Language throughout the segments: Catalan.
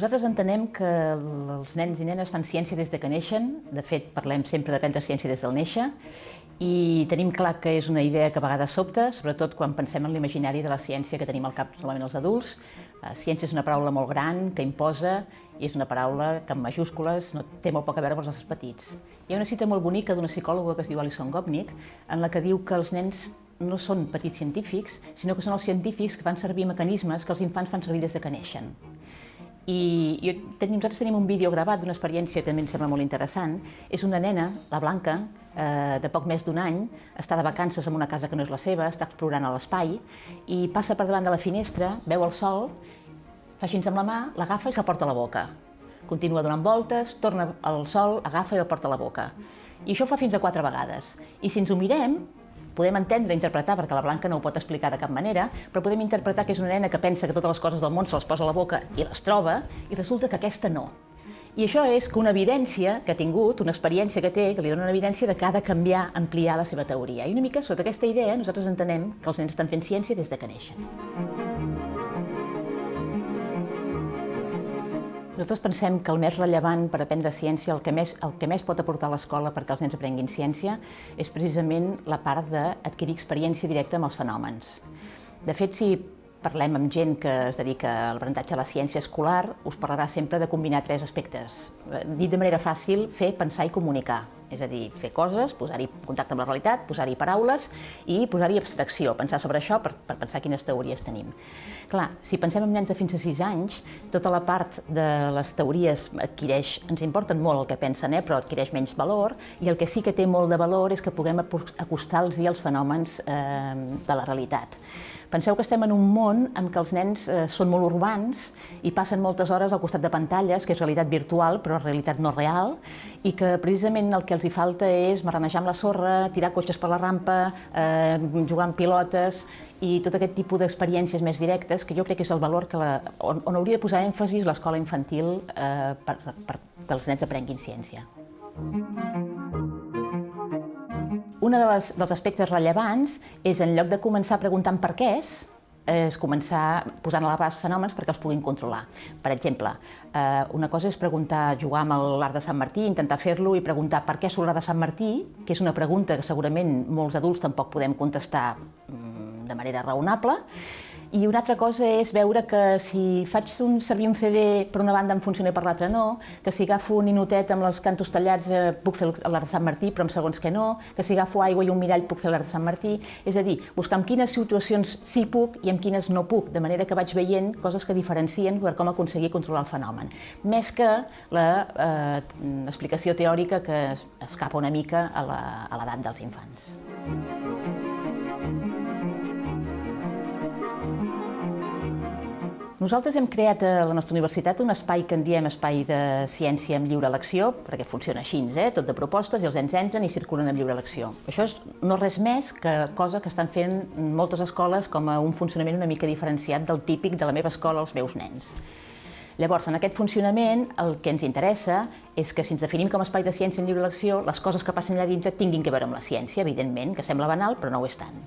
Nosaltres entenem que els nens i nenes fan ciència des de que neixen. De fet, parlem sempre d'aprendre ciència des del néixer. I tenim clar que és una idea que a vegades sobta, sobretot quan pensem en l'imaginari de la ciència que tenim al cap normalment els adults. Ciència és una paraula molt gran, que imposa, i és una paraula que en majúscules té molt poc a veure amb els nostres petits. Hi ha una cita molt bonica d'una psicòloga que es diu Alison Gopnik, en la que diu que els nens no són petits científics, sinó que són els científics que fan servir mecanismes que els infants fan servir des de que neixen. I nosaltres tenim un vídeo gravat d'una experiència que també ens sembla molt interessant. És una nena, la Blanca, de poc més d'un any, està de vacances en una casa que no és la seva, està explorant l'espai i passa per davant de la finestra, veu el sol, fa així amb la mà, l'agafa i se'l porta a la boca. Continua donant voltes, torna al sol, agafa i el porta a la boca. I això ho fa fins a 4 vegades. I si ens ho mirem, podem entendre, interpretar, perquè la Blanca no ho pot explicar de cap manera, però podem interpretar que és una nena que pensa que totes les coses del món se les posa a la boca i les troba, i resulta que aquesta no. I això és que una evidència que ha tingut, una experiència que té, que li dona una evidència de que ha de canviar, ampliar la seva teoria. I una mica sota aquesta idea nosaltres entenem que els nens estan fent ciència des de que neixen. Nosaltres pensem que el més rellevant per aprendre ciència, el que més pot aportar a l'escola perquè els nens aprenguin ciència, és precisament la part d'adquirir experiència directa amb els fenòmens. De fet, si parlem amb gent que es dedica a l'aprenentatge de la ciència escolar, us parlarà sempre de combinar 3 aspectes. Dit de manera fàcil, fer, pensar i comunicar. És a dir, fer coses, posar-hi contacte amb la realitat, posar-hi paraules i posar-hi abstracció, pensar sobre això per pensar quines teories tenim. Clar, si pensem en nens de fins a 6 anys, tota la part de les teories ens importen molt el que pensen, però adquireix menys valor, i el que sí que té molt de valor és que puguem acostar-los als fenòmens de la realitat. Penseu que estem en un món en què els nens són molt urbans i passen moltes hores al costat de pantalles, que és realitat virtual, però realitat no real, i que precisament el que els hi falta és marranejar amb la sorra, tirar cotxes per la rampa, jugar amb pilotes i tot aquest tipus d'experiències més directes, que jo crec que és el valor on hauria de posar èmfasi l'escola infantil perquè els nens aprenguin ciència. Un dels aspectes rellevants és, en lloc de començar preguntant per què és començar posant a l'abast fenòmens perquè els puguin controlar. Per exemple, una cosa és jugar amb l'art de Sant Martí, intentar fer-lo i preguntar per què surt l'art de Sant Martí, que és una pregunta que segurament molts adults tampoc podem contestar de manera raonable. I una altra cosa és veure que si faig servir un CD per una banda em funciona i per l'altra no, que si agafo un ninotet amb els cantos tallats puc fer l'art de Sant Martí però en segons que no, que si agafo aigua i un mirall puc fer l'art de Sant Martí. És a dir, buscar en quines situacions sí puc i en quines no puc, de manera que vaig veient coses que diferencien per com aconseguir controlar el fenomen. Més que l'explicació teòrica que escapa una mica a l'edat dels infants. Nosaltres hem creat a la nostra universitat un espai que en diem espai de ciència amb lliure elecció, perquè funciona així, tot de propostes, i els nens entren i circulen amb lliure elecció. Això és no res més que cosa que estan fent moltes escoles com a un funcionament una mica diferenciat del típic de la meva escola als meus nens. Llavors, en aquest funcionament, el que ens interessa és que si ens definim com a espai de ciència en lliure elecció, les coses que passen allà dintre tinguin a veure amb la ciència, evidentment, que sembla banal, però no ho és tant.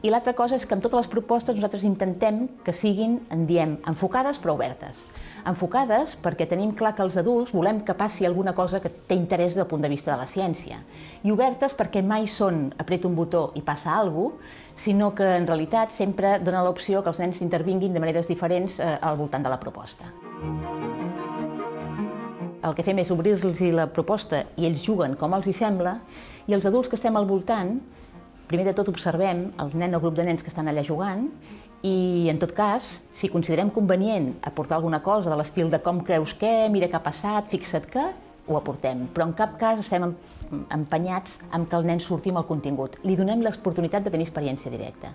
I l'altra cosa és que amb totes les propostes nosaltres intentem que siguin, en diem, enfocades però obertes. Enfocades perquè tenim clar que els adults volem que passi alguna cosa que té interès des del punt de vista de la ciència. I obertes perquè mai són apreta un botó i passa alguna cosa, sinó que en realitat sempre dona l'opció que els nens intervinguin de maneres diferents al voltant de la proposta. El que fem és obrir-los la proposta i ells juguen com els hi sembla, i els adults que estem al voltant, primer de tot observem el nen o grup de nens que estan allà jugant i, en tot cas, si considerem convenient aportar alguna cosa de l'estil de com creus què, mira què ha passat, fixa't què, ho aportem. Però en cap cas estem empenyats amb que el nen surti amb el contingut. Li donem l'oportunitat de tenir experiència directa.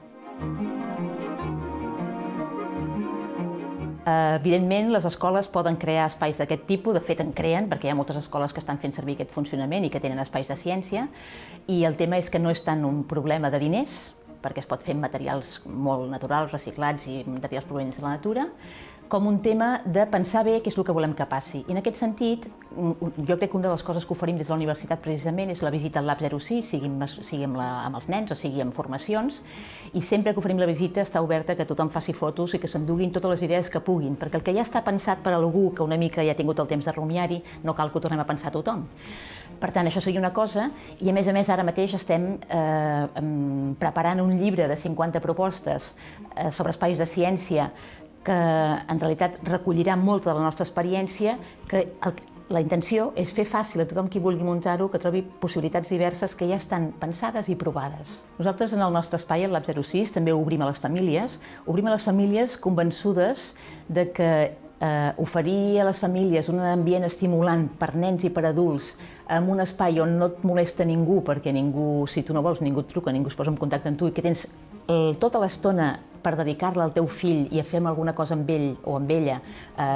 Evidentment, les escoles poden crear espais d'aquest tipus, de fet en creen, perquè hi ha moltes escoles que estan fent servir aquest funcionament i que tenen espais de ciència, i el tema és que no és tant un problema de diners, perquè es pot fer amb materials molt naturals, reciclats i materials provenents de la natura, com un tema de pensar bé què és el que volem que passi. I en aquest sentit, jo crec que una de les coses que oferim des de la universitat precisament és la visita al Lab 06, sigui amb els nens o sigui amb formacions, i sempre que oferim la visita està oberta que tothom faci fotos i que s'enduguin totes les idees que puguin, perquè el que ja està pensat per a algú que una mica ja ha tingut el temps de rumiar-hi, no cal que ho tornem a pensar tothom. Per tant, això seria una cosa, i a més ara mateix estem preparant un llibre de 50 propostes sobre espais de ciència que en realitat recollirà molta de la nostra experiència, que la intenció és fer fàcil a tothom qui vulgui muntar-ho que trobi possibilitats diverses que ja estan pensades i provades. Nosaltres en el nostre espai, el Lab 06, també obrim a les famílies convençudes de que oferir a les famílies un ambient estimulant per nens i per adults en un espai on no et molesta ningú, perquè ningú, si tu no vols, ningú et truca, ningú es posa en contacte amb tu i que tens tota l'estona per dedicar-la al teu fill i a fer alguna cosa amb ell o amb ella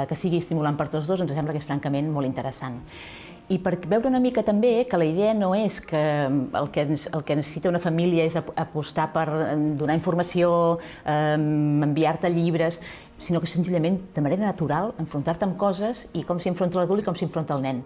que sigui estimulant per tots dos, ens sembla que és francament molt interessant. I per veure una mica també que la idea no és que el que necessita una família és apostar per donar informació, enviar-te llibres, sinó que senzillament, de manera natural, enfrontar-te amb coses i com s'hi enfronta l'adult i com s'hi enfronta el nen.